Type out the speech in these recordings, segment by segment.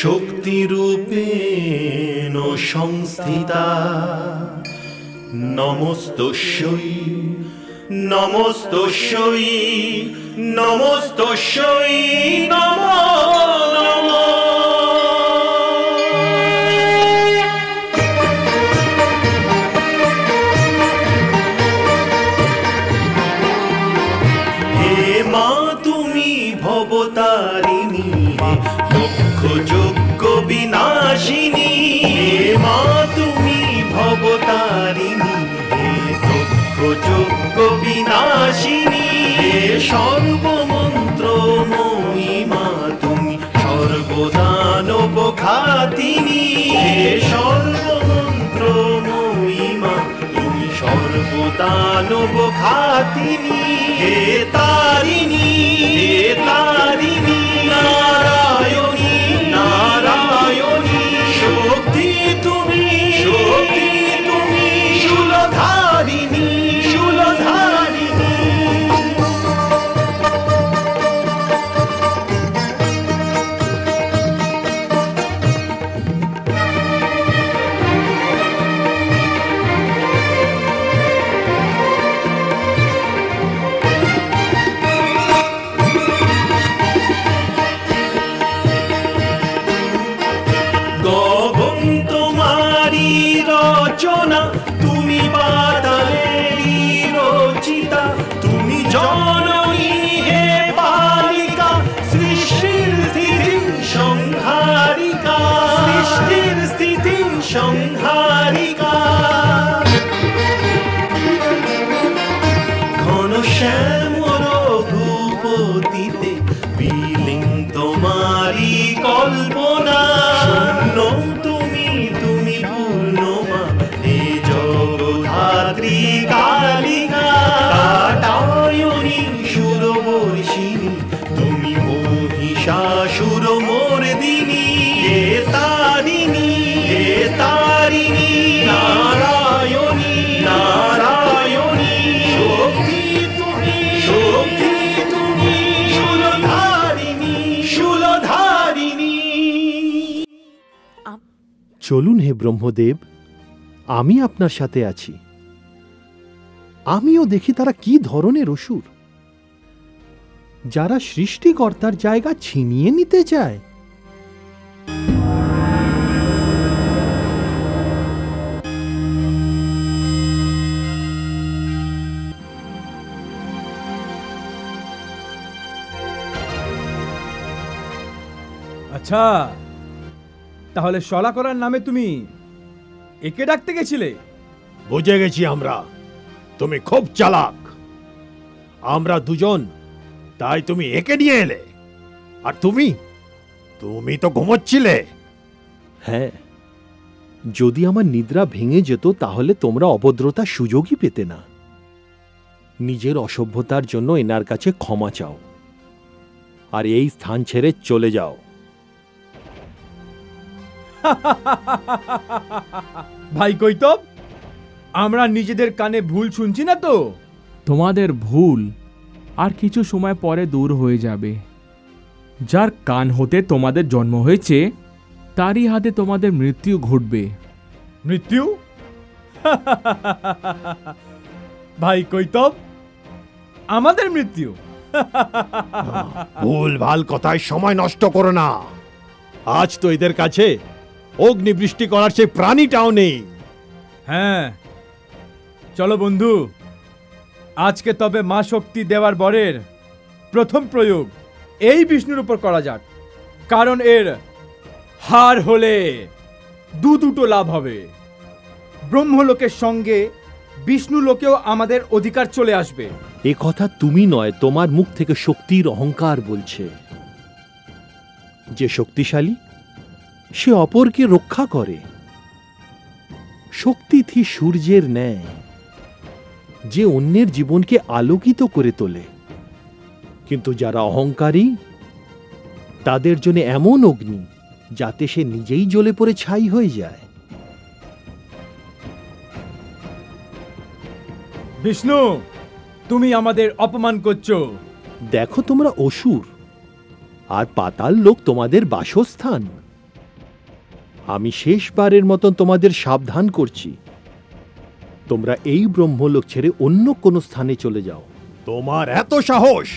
শক্তিরূপেণ সংস্থিতা নমস্তস্যৈ নমস্তস্যৈ নমস্তস্যৈ নমো নমঃ। ভবতারিণী লক্ষ যজ্ঞ বিনাশিনী, হে মা তুমি ভবতারিণী, হে লক্ষ যজ্ঞ বিনাশিনী, হে সর্বমন্ত্রময়ী মা তুমি সর্বদানব ঘাতিনী, হে সর্বমন্ত্রময়ী মা তুমি সর্বদানব ঘাতিনী, হে তারিণী হে তারিণী নারায়ণী নারায়ণী শক্তি তুমি শূলধারিণী শূলধারিণী। তুমি বাতালেরই রচিতা, তুমি জননী হে পালিকা, সৃষ্টির স্থিতি সংহারিকা, সৃষ্টির স্থিতি সংহারিকা। ঘন শ্যামল রঘুপতিতে বিলীন তোমারি কল্পনা, শূন্য তুমি পূর্ণ মা হে জগদ্ধাত্রী কালিকা, কাটায়নী সুরবর্ষিণী তুমি মহিষাসুর মর্দিনী, হে তারিণী নারায়ণী নারায়ণী শক্তি তুমি শূলধারিণী শূলধারিণী। চলুন হে ব্রহ্মদেব, আমি আপনার সাথে আছি। আমিও দেখি তারা কি ধরনের অসুর, যারা সৃষ্টিকর্তার জায়গা ছিনিয়ে নিতে চায়। আচ্ছা, তাহলে শলা করার নামে তুমি একে ডাকতে গেছিলে? বুঝে গেছি আমরা, তুমি খুব চালাক। আমরা দুজন, তাই তুমি একে নিয়ে এলে। আর তুমি তো ঘুমোচ্ছিলে। হ্যাঁ, যদি আমার নিদ্রা ভেঙে যেত তাহলে তোমরা অভদ্রতার সুযোগই পেতে না। নিজের অসভ্যতার জন্য এনার কাছে ক্ষমা চাও আর এই স্থান ছেড়ে চলে যাও। ভাই কৈতব, আমরা নিজেদের কানে ভুল শুনছি না তো? তোমাদের ভুল আর কিছু সময় পরে দূর হয়ে যাবে। যার কান হতে তোমাদের জন্ম হয়েছে তারই হাতে তোমাদের মৃত্যু ঘটবে। মৃত্যু? ভাই কৈতব, আমাদের মৃত্যু? ভুল ভাল কথায় সময় নষ্ট করো না। আজ তো এদের কাছে অগ্নিবৃষ্টি করার সেই প্রাণীটাও নেই। হ্যাঁ, চলো বন্ধু, আজকে তবে মা শক্তি দেওয়ার বরের প্রথম প্রয়োগ এই বিষ্ণুর উপর করা যাক, কারণ এর হার হলে দুটো লাভ হবে। ব্রহ্মলোকের সঙ্গে বিষ্ণু লোকেও আমাদের অধিকার চলে আসবে। এ কথা তুমি নয়, তোমার মুখ থেকে শক্তির অহংকার বলছে। যে শক্তিশালী সে অপরকে রক্ষা করে। শক্তিথি সূর্যের ন্যায়, যে অন্যের জীবনকে আলোকিত করে তোলে। কিন্তু যারা অহংকারী, তাদের জন্য এমন অগ্নি যাতে সে নিজেই জ্বলে পড়ে ছাই হয়ে যায়। বিষ্ণু, তুমি আমাদের অপমান করছো। দেখো, তোমরা অসুর, আর পাতাল লোক তোমাদের বাসস্থান। আমি শেষবারের মতন তোমাদের সাবধান করছি, তোমরা এই ব্রহ্মলোক ছেড়ে অন্য কোনো স্থানে চলে যাও। তোমার এত সাহস!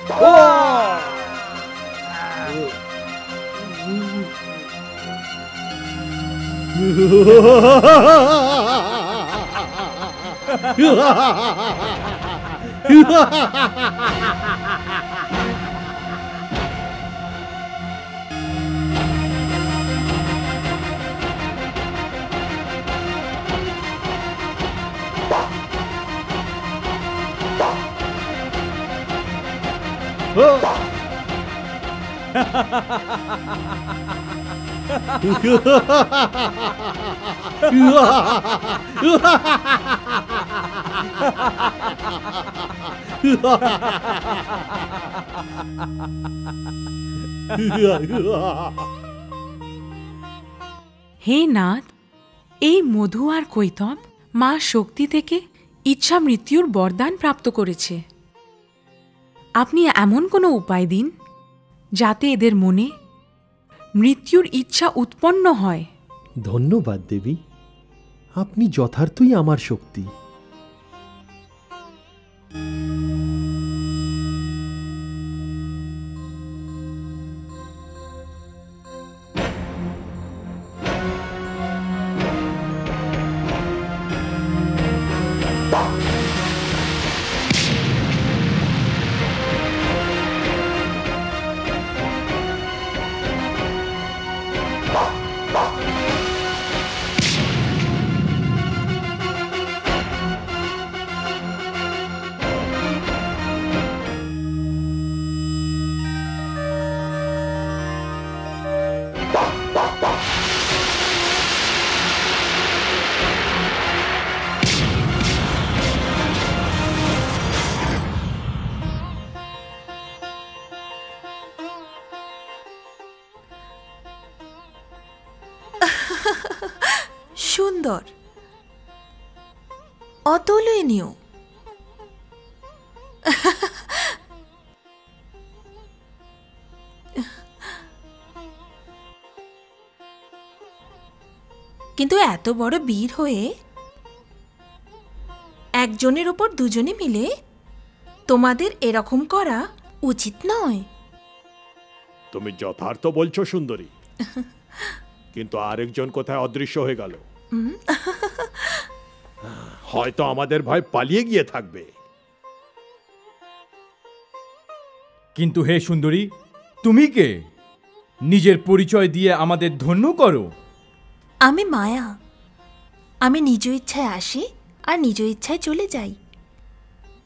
হে নাথ, এই মধু আর কৈতব মা শক্তি থেকে ইচ্ছা মৃত্যুর বরদান প্রাপ্ত করেছে। আপনি এমন কোনো উপায় দিন যাতে এদের মনে মৃত্যুর ইচ্ছা উৎপন্ন হয়। ধন্যবাদ দেবী, আপনি যথার্থই আমার শক্তি। সুন্দর, অতুলনীয়। কিন্তু এত বড় বীর হয়ে একজনের উপর দুজনে মিলে তোমাদের এরকম করা উচিত নয়। তুমি যথার্থ বলছো সুন্দরী, কিন্তু আরেকজন কোথায় অদৃশ্য হয়ে গেল। হয়তো আমাদের ভয় পালিয়ে গিয়ে থাকবে। কিন্তু হে সুন্দরী, তুমি কে? নিজের পরিচয় দিয়ে আমাদের ধন্য করো। আমি মায়া। আমি নিজ ইচ্ছায় আসি আর নিজ ইচ্ছায় চলে যাই।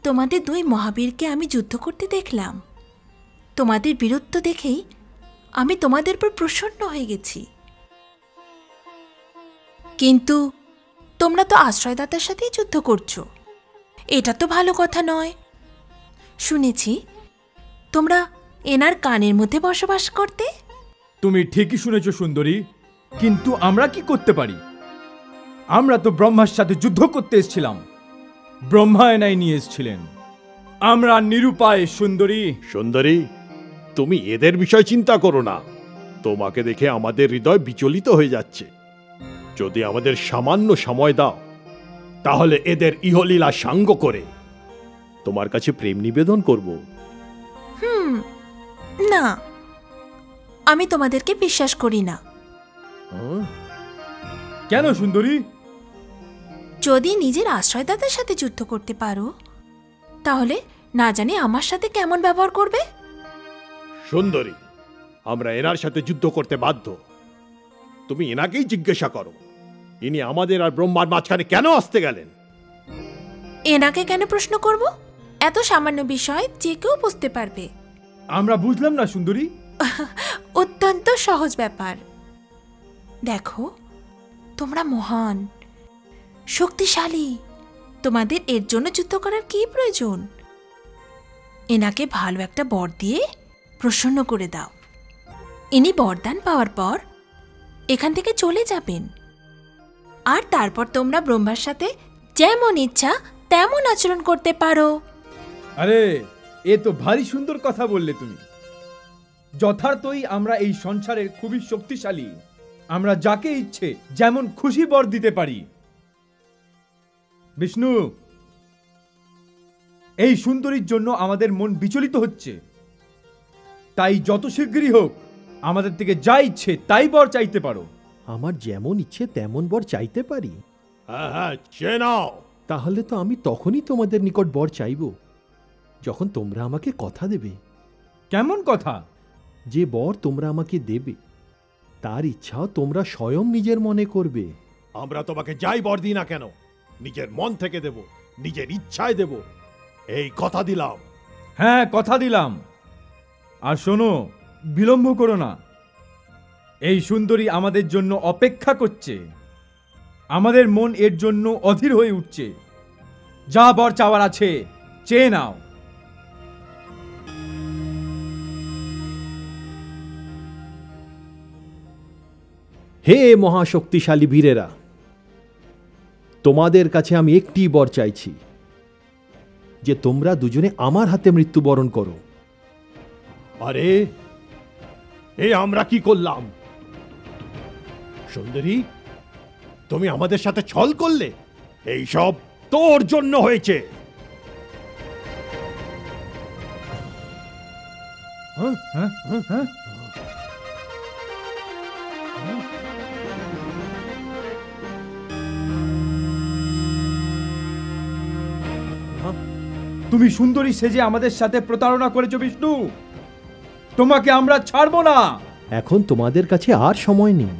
তোমাদের দুই মহাবীরকে আমি যুদ্ধ করতে দেখলাম। তোমাদের বীরত্ব দেখেই আমি তোমাদের উপর প্রসন্ন হয়ে গেছি। কিন্তু তোমরা তো আশ্রয়দাতার সাথেই যুদ্ধ করছো, এটা তো ভালো কথা নয়। শুনেছি তোমরা এনার কানের মধ্যে বসবাস করতে। তুমি ঠিকই শুনেছ সুন্দরী, কিন্তু আমরা কি করতে পারি? আমরা তো ব্রহ্মার সাথে যুদ্ধ করতে এসেছিলাম, ব্রহ্মা এনাই নিয়ে এসেছিলেন। আমরা নিরুপায় সুন্দরী। সুন্দরী, তুমি এদের বিষয় চিন্তা করো না। তোমাকে দেখে আমাদের হৃদয় বিচলিত হয়ে যাচ্ছে। যদি আমাদের সামান্য সময় দাও, তাহলে এদের ইহলীলা সাঙ্গ করে তোমার কাছে প্রেম নিবেদন করব। না, আমি তোমাদেরকে বিশ্বাস করি না। কেন সুন্দরী? যদি নিজের আশ্রয়দাতার সাথে যুদ্ধ করতে পারো, তাহলে না জানি আমার সাথে কেমন ব্যবহার করবে। সুন্দরী, আমরা এনার সাথে যুদ্ধ করতে বাধ্য। তুমি এনাকেই জিজ্ঞাসা করো, ইনি আমাদের আর ব্রহ্মার মাঝখানে কেন আসতে গেলেন? এনাকে কেন প্রশ্ন করব? এত সামান্য বিষয় যে কেউ বুঝতে পারবে। আমরা বুঝলাম না সুন্দরী। অত্যন্ত সহজ ব্যাপার। দেখো, তোমরা মহান, শক্তিশালী। তোমাদের এর জন্য যুদ্ধ করার কি প্রয়োজন? এনাকে ভালো একটা বর দিয়ে প্রসন্ন করে দাও। ইনি বরদান পাওয়ার পর এখান থেকে চলে যাবেন, আর তারপর তোমরা ব্রহ্মার সাথে যেমন ইচ্ছা তেমন আচরণ করতে পারো। আরে, এ তো ভারী সুন্দর কথা বললে তুমি। যথার্থই আমরা এই সংসারের খুবই শক্তিশালী। আমরা যাকে ইচ্ছে যেমন খুশি বর দিতে পারি। বিষ্ণু, এই সুন্দরীর জন্য আমাদের মন বিচলিত হচ্ছে। তাই যত শীঘ্রই হোক আমাদের থেকে যা ইচ্ছে তাই বর চাইতে পারো। আমার যেমন ইচ্ছে তেমন বর চাইতে পারি? হ্যাঁ হ্যাঁ, চেয়ে নাও। তাহলে তো আমি তখনই তোমাদের নিকট বর চাইব যখন তোমরা আমাকে কথা দেবে। কেমন কথা? যে বর তোমরা আমাকে দেবে তার ইচ্ছাও তোমরা স্বয়ং নিজের মনে করবে। আমরা তোমাকে যাই বর দিই না কেন, নিজের মন থেকে দেব, নিজের ইচ্ছায় দেব, এই কথা দিলাম। হ্যাঁ, কথা দিলাম। আর শোনো, বিলম্ব করো না। এই সুন্দরী আমাদের জন্য অপেক্ষা করছে। আমাদের মন এর জন্য অধীর হয়ে উঠছে। যা বর চাওয়ার আছে চেয়ে নাও। হে মহাশক্তিশালী বীরেরা, তোমাদের কাছে আমি একটি বর চাইছি, যে তোমরা দুজনে আমার হাতে মৃত্যুবরণ করো। আরে এ আমরা কি করলাম? সুন্দরী, তুমি আমাদের সাথে ছল করলে। এই সব তোর জন্য হয়েছে। হ্যাঁ হ্যাঁ হ্যাঁ। তুমি সুন্দরী সেজে আমাদের সাথে প্রতারণা করেছো বিষ্ণু। তোমাকে আমরা ছাড়বো না। এখন তোমাদের কাছে আর সময় নেই।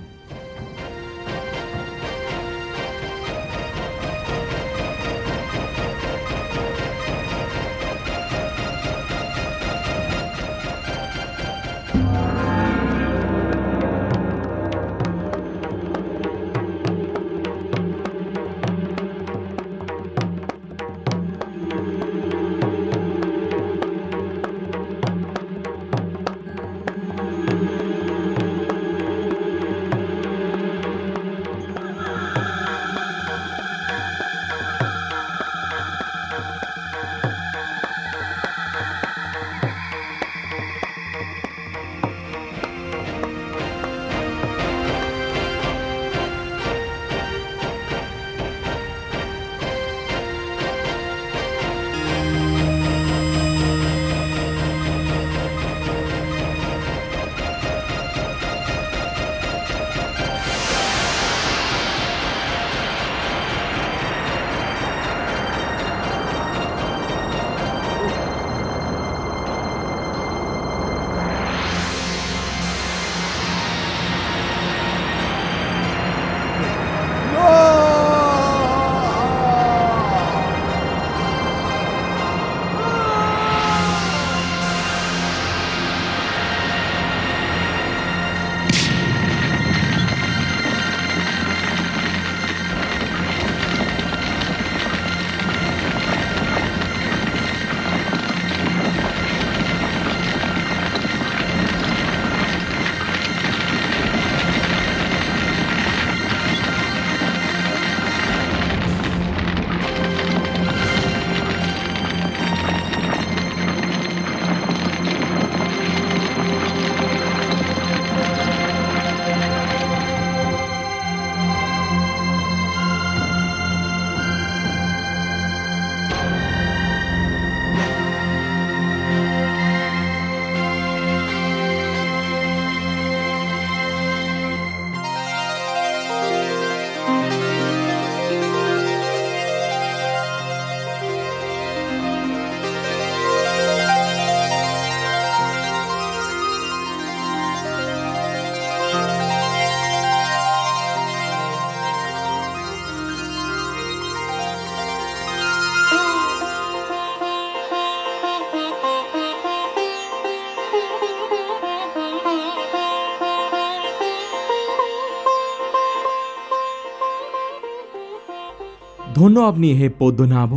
ধন্য আপনি হে পদ্মনাভ,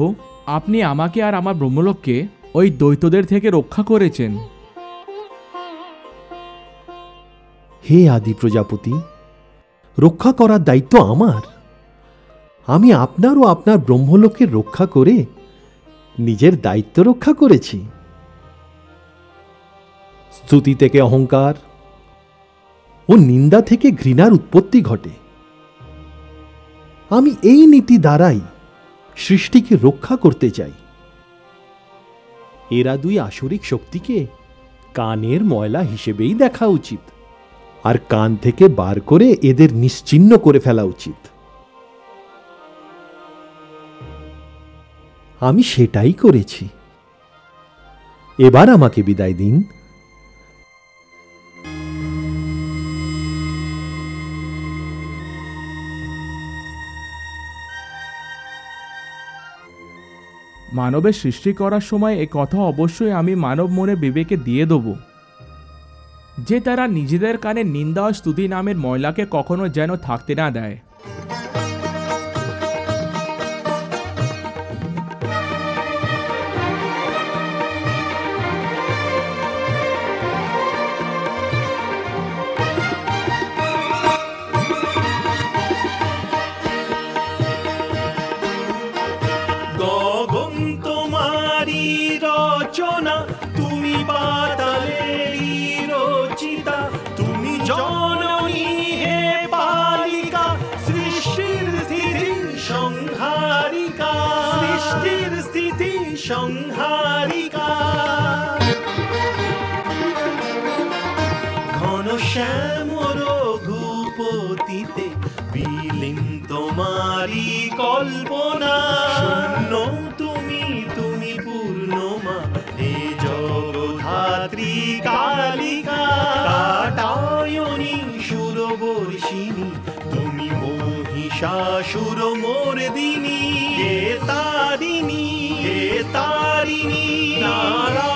আপনি আমাকে আর আমার ব্রহ্মলোককে ওই দৈত্যদের থেকে রক্ষা করেছেন। হে আদি প্রজাপতি, রক্ষা করার দায়িত্ব আমার। আমি আপনার ও আপনার ব্রহ্মলোকের রক্ষা করে নিজের দায়িত্ব রক্ষা করেছি। স্তুতি থেকে অহংকার ও নিন্দা থেকে ঘৃণার উৎপত্তি ঘটে। আমি এই নীতি দ্বারাই সৃষ্টিকে রক্ষা করতে চাই। এরা দুই আসরিক শক্তিকে কানের ময়লা হিসেবেই দেখা উচিত, আর কান থেকে বার করে এদের নিশ্চিহ্ন করে ফেলা উচিত। আমি সেটাই করেছি। এবার আমাকে বিদায় দিন। মানবের সৃষ্টি করার সময় এ কথা অবশ্যই আমি মানব মনে বিবেকে দিয়ে দেব যে তারা নিজেদের কানে নিন্দা ও স্তুতি নামের ময়লাকে কখনো যেন থাকতে না দেয়। গগন তোমারি রচনা, তুমি পাতালেরই রচিতা, তুমি জননী হে পালিকা, সৃষ্টির স্থিতি সংহারিকা, সৃষ্টির স্থিতি সংহারিকা। ঘন শ্যাম রঘুপতিতে বিলীন তোমারি কল্পনা, শূন্য তুমি তুমি পূর্ণমা, হে জগধাত্রী কালিকা। কাটায়নী সুরবর্ষিণী, তুমি মহিষাসুর মর্দিনী, হে তারিণী হে তারিণী নারায়ণী।